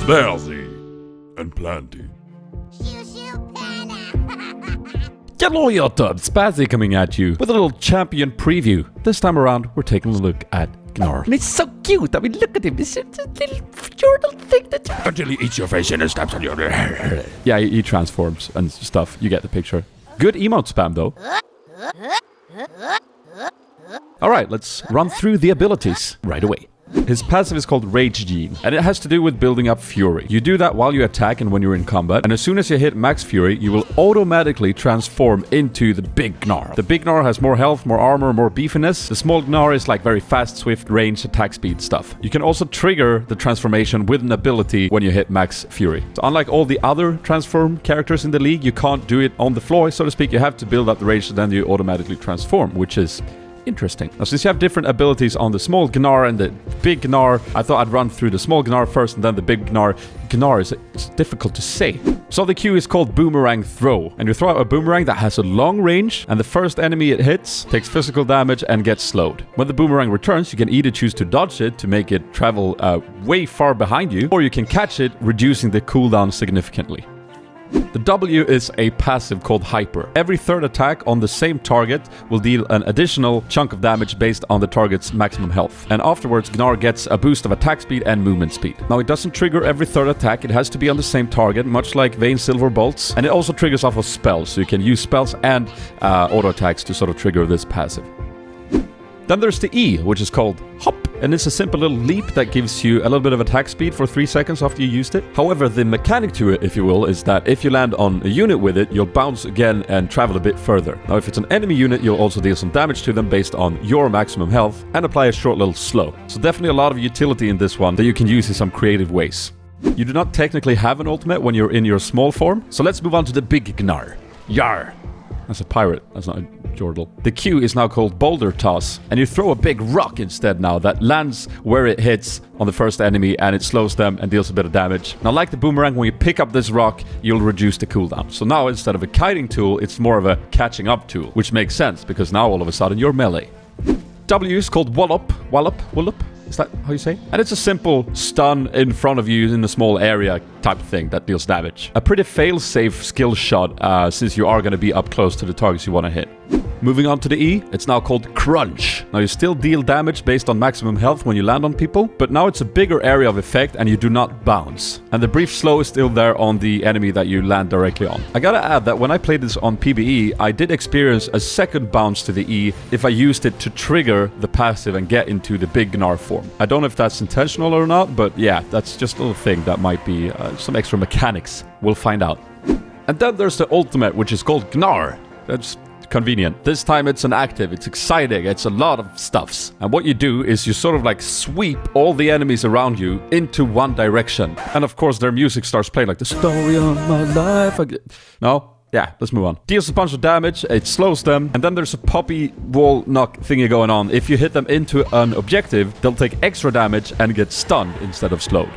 Sp4zie and plenty. Hello YouTube, Sp4zie coming at you with a little champion preview. This time around, we're taking a look at Gnar. And it's so cute. I mean, look at him. It's a little turtle thing that... Until he eats your face and stamps on your... Yeah, he transforms and stuff. You get the picture. Good emote spam, though. Alright, let's run through the abilities right away. His passive is called Rage Gene, and it has to do with building up Fury. You do that while you attack and when you're in combat, and as soon as you hit max Fury, you will automatically transform into the big Gnar. The big Gnar has more health, more armor, more beefiness. The small Gnar is like very fast, swift, range, attack speed stuff. You can also trigger the transformation with an ability when you hit max Fury. So unlike all the other transform characters in the league, you can't do it on the floor, so to speak. You have to build up the rage, and then you automatically transform, which is... interesting. Now, since you have different abilities on the small Gnar and the big Gnar, I thought I'd run through the small Gnar first and then the big Gnar. Gnar is it's difficult to say. So the Q is called Boomerang Throw, and you throw out a boomerang that has a long range, and the first enemy it hits takes physical damage and gets slowed. When the boomerang returns, you can either choose to dodge it to make it travel way far behind you, or you can catch it, reducing the cooldown significantly. The W is a passive called Hyper. Every third attack on the same target will deal an additional chunk of damage based on the target's maximum health. And afterwards, Gnar gets a boost of attack speed and movement speed. Now, it doesn't trigger every third attack. It has to be on the same target, much like Vayne Silver Bolts. And it also triggers off of spells, so you can use spells and auto attacks to sort of trigger this passive. Then there's the E, which is called Hop, and it's a simple little leap that gives you a little bit of attack speed for 3 seconds after you used it. However, the mechanic to it, if you will, is that if you land on a unit with it, you'll bounce again and travel a bit further. Now, if it's an enemy unit, you'll also deal some damage to them based on your maximum health and apply a short little slow. So definitely a lot of utility in this one that you can use in some creative ways. You do not technically have an ultimate when you're in your small form, so let's move on to the big Gnar. Yar! That's a pirate, that's not a Jordal. The Q is now called Boulder Toss, and you throw a big rock instead now that lands where it hits on the first enemy, and it slows them and deals a bit of damage. Now, like the boomerang, when you pick up this rock, you'll reduce the cooldown. So now, instead of a kiting tool, it's more of a catching up tool, which makes sense, because now all of a sudden you're melee. W is called Wallop. Wallop? Is that how you say? And it's a simple stun in front of you in a small area type of thing that deals damage. A pretty fail-safe skill shot since you are going to be up close to the targets you want to hit. Moving on to the E, it's now called Crunch. Now, you still deal damage based on maximum health when you land on people, but now it's a bigger area of effect and you do not bounce. And the brief slow is still there on the enemy that you land directly on. I gotta add that when I played this on PvE, I did experience a second bounce to the E if I used it to trigger the passive and get into the big Gnar form. I don't know if that's intentional or not, but yeah, that's just a little thing that might be some extra mechanics. We'll find out. And then there's the ultimate, which is called Gnar. That's convenient. This time it's an active, it's exciting, it's a lot of stuffs. And what you do is you sort of like sweep all the enemies around you into one direction. And of course their music starts playing like the story of my life. No? Yeah, let's move on. Deals a bunch of damage, it slows them, and then there's a poppy wall knock thingy going on. If you hit them into an objective, they'll take extra damage and get stunned instead of slowed.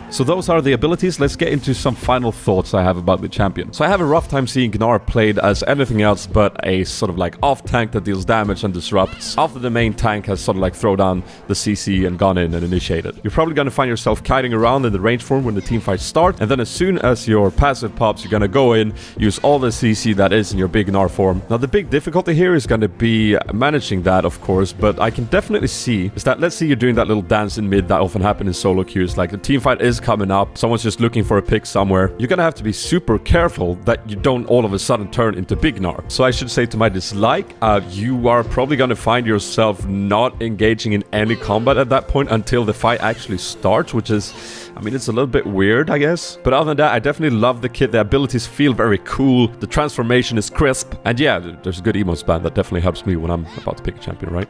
So those are the abilities. Let's get into some final thoughts I have about the champion. So I have a rough time seeing Gnar played as anything else but a sort of like off tank that deals damage and disrupts after the main tank has sort of like thrown down the CC and gone in and initiated. You're probably going to find yourself kiting around in the range form when the team fights start, and then as soon as your passive pops, you're going to go in, use all the CC that is in your big Gnar form. Now the big difficulty here is going to be managing that, of course, but I can definitely see is that let's say you're doing that little dance in mid that often happens in solo queues, like the team fight is coming up, someone's just looking for a pick somewhere. You're gonna have to be super careful that you don't all of a sudden turn into big Gnar. So I should say to my dislike, you are probably gonna find yourself not engaging in any combat at that point until the fight actually starts, which is, I mean, it's a little bit weird, I guess. But other than that, I definitely love the kit. The abilities feel very cool. The transformation is crisp. And yeah, there's a good emote span that definitely helps me when I'm about to pick a champion, right?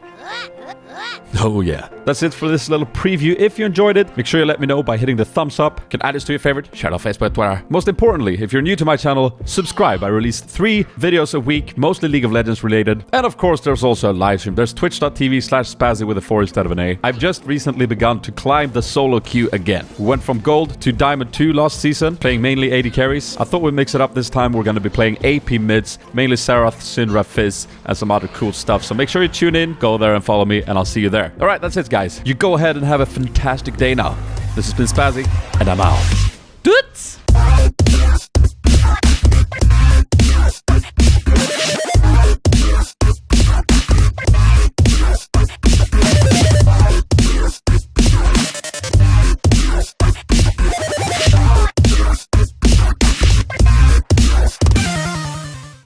Oh yeah. That's it for this little preview. If you enjoyed it, make sure you let me know by hitting the thumbs up. You can add this to your favorite, share it on Facebook, Twitter. Most importantly, if you're new to my channel, subscribe. I release 3 videos a week, mostly League of Legends related. And of course, there's also a live stream. There's twitch.tv/Sp4zie with a 4 instead of an A. I've just recently begun to climb the solo queue again. We went from gold to diamond 2 last season, playing mainly AD carries. I thought we'd mix it up this time. We're going to be playing AP mids, mainly Serath, Syndra, Fizz, and some other cool stuff. So make sure you tune in, go there and follow me, and I'll see you there. All right, that's it, guys. You go ahead and have a fantastic day now. This has been Sp4zie, and I'm out.